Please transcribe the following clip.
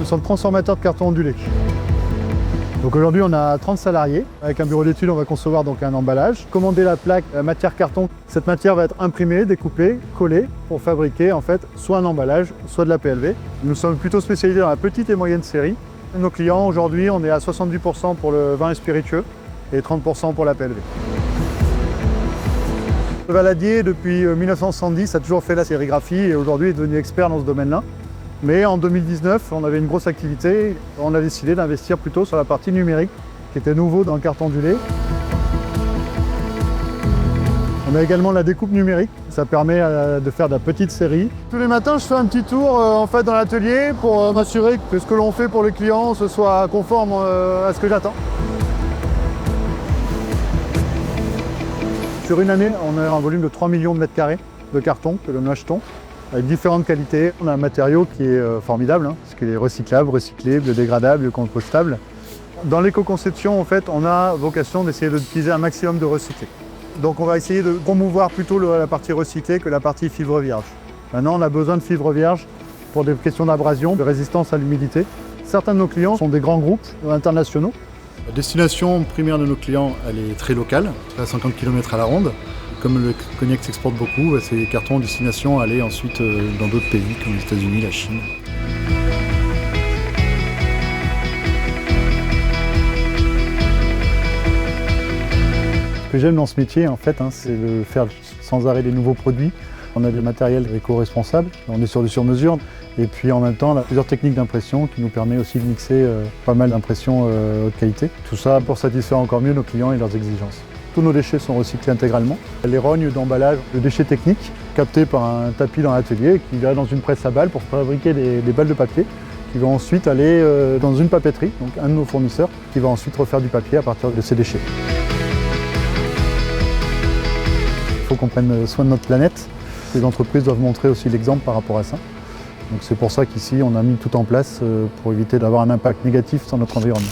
sommes transformateurs de carton ondulé. Donc aujourd'hui, on a 30 salariés. Avec un bureau d'études, on va concevoir donc un emballage, commander la plaque, la matière carton. Cette matière va être imprimée, découpée, collée pour fabriquer en fait soit un emballage, soit de la PLV. Nous sommes plutôt spécialisés dans la petite et moyenne série. Nos clients aujourd'hui, on est à 70% pour le vin et spiritueux et 30% pour la PLV. Le Valadier, depuis 1970, a toujours fait la sérigraphie et aujourd'hui est devenu expert dans ce domaine-là. Mais en 2019, on avait une grosse activité. On a décidé d'investir plutôt sur la partie numérique, qui était nouveau dans le carton ondulé. On a également la découpe numérique. Ça permet de faire de la petite série. Tous les matins, je fais un petit tour en fait, dans l'atelier pour m'assurer que ce que l'on fait pour les clients ce soit conforme à ce que j'attends. Sur une année, on a un volume de 3 millions de mètres carrés de carton que nous achetons, avec différentes qualités. On a un matériau qui est formidable, parce qu'il est recyclable, recyclé, biodégradable, compostable. Dans l'éco-conception, en fait, on a vocation d'essayer d'utiliser un maximum de recyclés. Donc on va essayer de promouvoir plutôt la partie recyclée que la partie fibre vierge. Maintenant, on a besoin de fibre vierge pour des questions d'abrasion, de résistance à l'humidité. Certains de nos clients sont des grands groupes internationaux. La destination primaire de nos clients, elle est très locale, à 50 km à la ronde. Comme le cognac s'exporte beaucoup, ces cartons en destination allaient ensuite dans d'autres pays comme les États-Unis, la Chine. Ce que j'aime dans ce métier, en fait, c'est de faire sans arrêt des nouveaux produits. On a des matériels éco-responsables, on est sur du sur-mesure. Et puis en même temps, on a plusieurs techniques d'impression qui nous permettent aussi de mixer pas mal d'impressions haute qualité. Tout ça pour satisfaire encore mieux nos clients et leurs exigences. Tous nos déchets sont recyclés intégralement. Les rognes d'emballage de déchets techniques captés par un tapis dans l'atelier qui va dans une presse à balles pour fabriquer des balles de papier qui vont ensuite aller dans une papeterie, donc un de nos fournisseurs, qui va ensuite refaire du papier à partir de ces déchets. Il faut qu'on prenne soin de notre planète. Les entreprises doivent montrer aussi l'exemple par rapport à ça. Donc c'est pour ça qu'ici on a mis tout en place pour éviter d'avoir un impact négatif sur notre environnement.